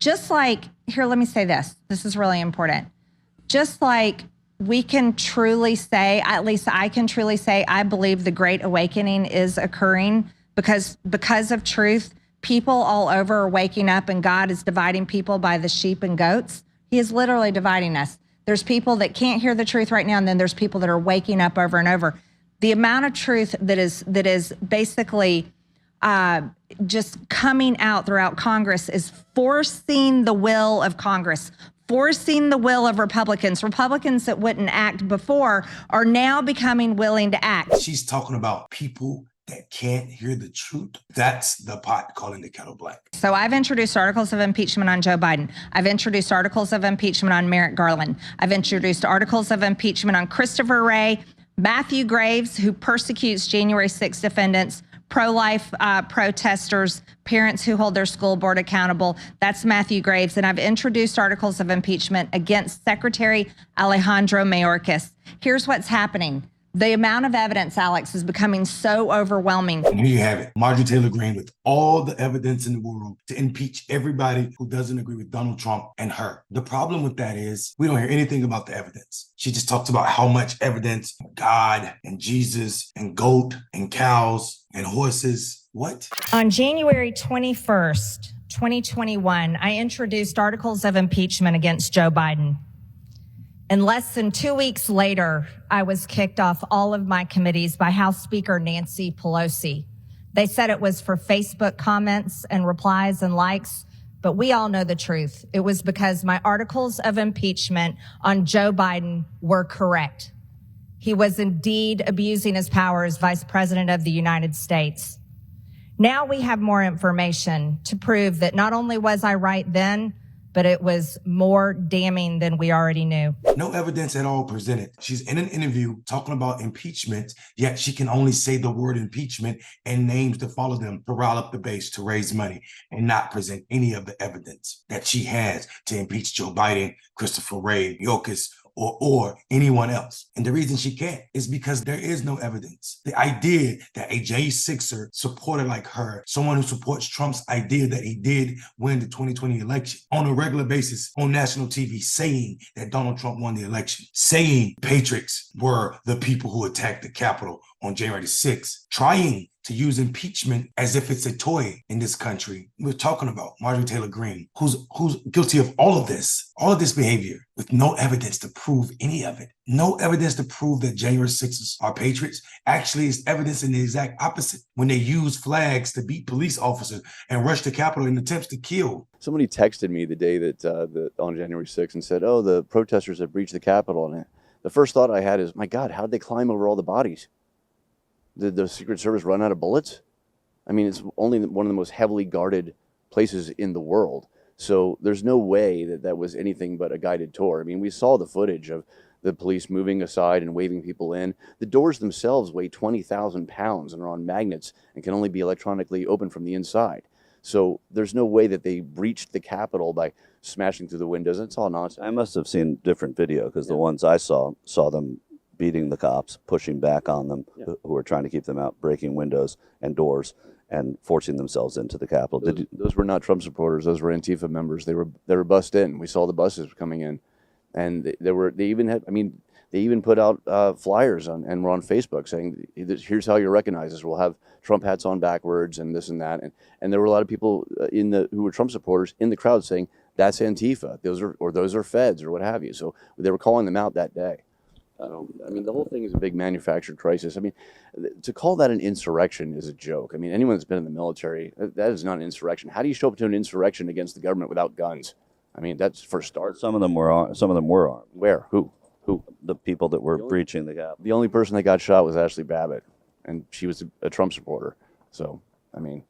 Just like, here, let me say this. This is really important. Just like we can truly say, at least I can truly say, I believe the Great Awakening is occurring because of truth. People all over are waking up and God is dividing people by the sheep and goats. He is literally dividing us. There's people that can't hear the truth right now, and then there's people that are waking up over and over. The amount of truth that is basically just coming out throughout Congress is forcing the will of Congress, forcing the will of Republicans. Republicans that wouldn't act before are now becoming willing to act. She's talking about people that can't hear the truth. That's the pot calling the kettle black. So I've introduced articles of impeachment on Joe Biden. I've introduced articles of impeachment on Merrick Garland. I've introduced articles of impeachment on Christopher Wray, Matthew Graves, who persecutes January 6 defendants, pro-life protesters, parents who hold their school board accountable. That's Matthew Graves. And I've introduced articles of impeachment against Secretary Alejandro Mayorkas. Here's what's happening. The amount of evidence, Alex, is becoming so overwhelming. And here you have it. Marjorie Taylor Greene with all the evidence in the world to impeach everybody who doesn't agree with Donald Trump and her. The problem with that is we don't hear anything about the evidence. She just talks about how much evidence God and Jesus and goat and cows and horses. What? On January 21st, 2021, I introduced articles of impeachment against Joe Biden. And less than 2 weeks later, I was kicked off all of my committees by House Speaker Nancy Pelosi. They said it was for Facebook comments and replies and likes, but we all know the truth. It was because my articles of impeachment on Joe Biden were correct. He was indeed abusing his power as Vice President of the United States. Now we have more information to prove that not only was I right then, but it was more damning than we already knew. No evidence at all presented. She's in an interview talking about impeachment, yet she can only say the word impeachment and names to follow them to rile up the base, to raise money, and not present any of the evidence that she has to impeach Joe Biden, Christopher Wray, Mayorkas, or anyone else. And the reason she can't is because there is no evidence. The idea that a J6er supporter like her, someone who supports Trump's idea that he did win the 2020 election on a regular basis on national TV, saying that Donald Trump won the election, saying patriots were the people who attacked the Capitol on January 6th, trying to use impeachment as if it's a toy in this country. We're talking about Marjorie Taylor Greene, who's guilty of all of this behavior with no evidence to prove any of it. No evidence to prove that January 6th are patriots. Actually, it's evidence in the exact opposite when they use flags to beat police officers and rush the Capitol in attempts to kill. Somebody texted me the day that on January 6th and said, oh, the protesters have breached the Capitol. And the first thought I had is, my God, how did they climb over all the bodies? Did the Secret Service run out of bullets? I mean, it's only one of the most heavily guarded places in the world. So there's no way that that was anything but a guided tour. I mean, we saw the footage of the police moving aside and waving people in. The doors themselves weigh 20,000 pounds and are on magnets and can only be electronically opened from the inside. So there's no way that they breached the Capitol by smashing through the windows. It's all nonsense. I must have seen different video because the ones I saw them beating the cops, pushing back on them, who were trying to keep them out, breaking windows and doors and forcing themselves into the Capitol. Those were not Trump supporters. Those were Antifa members. They were bussed in. We saw the buses coming in, and they even put out flyers and were on Facebook saying, "Here's how you recognize us. We'll have Trump hats on backwards and this and that." And there were a lot of people who were Trump supporters in the crowd saying, "That's Antifa. Those are feds or what have you." So they were calling them out that day. I mean, the whole thing is a big manufactured crisis. I mean, to call that an insurrection is a joke. I mean, anyone that's been in the military, that is not an insurrection. How do you show up to an insurrection against the government without guns? I mean, that's for starters. Some of them were armed. Where? Who? The people that were breaching the Capitol. The only person that got shot was Ashley Babbitt, and she was a Trump supporter. So, I mean,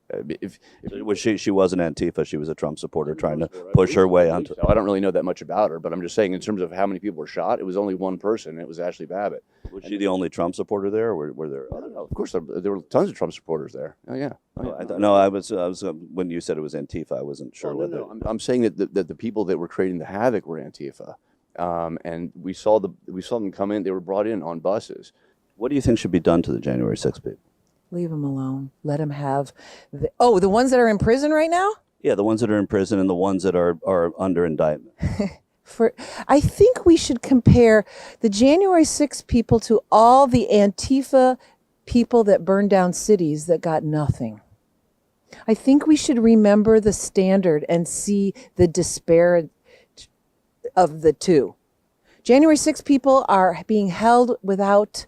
she wasn't Antifa. She was a Trump supporter trying to push her way onto. I don't really know that much about her, but I'm just saying in terms of how many people were shot, it was only one person. It was Ashley Babbitt. Was she the only Trump supporter there, or were there? I don't know. Of course, there were tons of Trump supporters there. Oh yeah. I was when you said it was Antifa, I wasn't sure whether. No. I'm saying that the people that were creating the havoc were Antifa, and we saw them come in. They were brought in on buses. What do you think should be done to the January 6th people? Leave them alone. Let them have the ones that are in prison right now? Yeah, the ones that are in prison and the ones that are under indictment. I think we should compare the January 6th people to all the Antifa people that burned down cities that got nothing. I think we should remember the standard and see the disparity of the two. January 6th people are being held without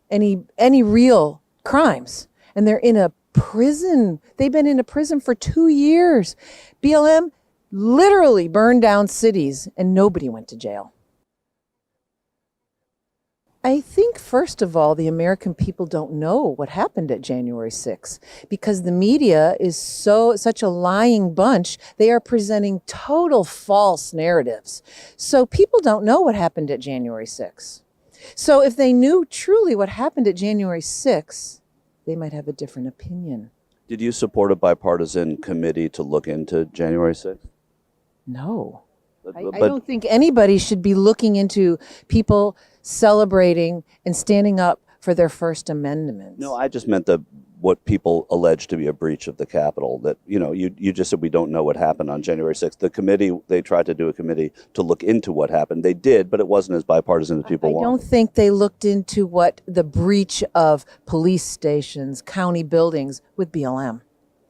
any real crimes, and they're in a prison. They've been in a prison for 2 years. BLM literally burned down cities and nobody went to jail. I think, first of all, the American people don't know what happened at January 6th because the media is such a lying bunch. They are presenting total false narratives. So people don't know what happened at January 6th. So if they knew truly what happened at January 6th, they might have a different opinion. Did you support a bipartisan committee to look into January 6th? No. I don't think anybody should be looking into people celebrating and standing up for their First Amendment. No, I just meant what people allege to be a breach of the Capitol. That, you just said we don't know what happened on January 6th. The committee, they tried to do a committee to look into what happened. They did, but it wasn't as bipartisan as people wanted. I don't think they looked into what the breach of police stations, county buildings with BLM.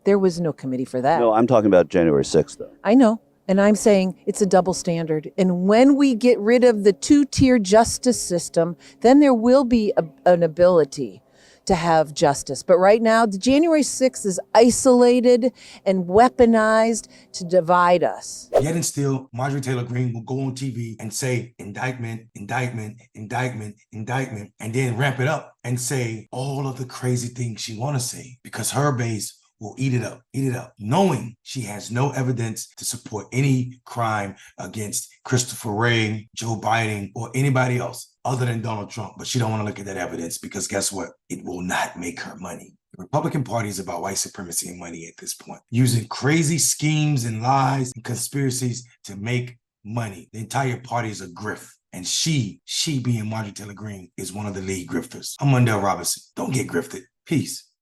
There was no committee for that. No, I'm talking about January 6th, though. I know. And I'm saying it's a double standard. And when we get rid of the two-tier justice system, then there will be an ability to have justice. But right now, the January 6th is isolated and weaponized to divide us. Yet and still, Marjorie Taylor Greene will go on TV and say indictment, indictment, indictment, indictment, and then ramp it up and say all of the crazy things she want to say because her base will eat it up, knowing she has no evidence to support any crime against Christopher Wray, Joe Biden, or anybody else other than Donald Trump. But she don't want to look at that evidence because guess what? It will not make her money. The Republican Party is about white supremacy and money at this point, using crazy schemes and lies and conspiracies to make money. The entire party is a grift. And she being Marjorie Taylor Greene, is one of the lead grifters. I'm Mondale Robinson. Don't get grifted. Peace.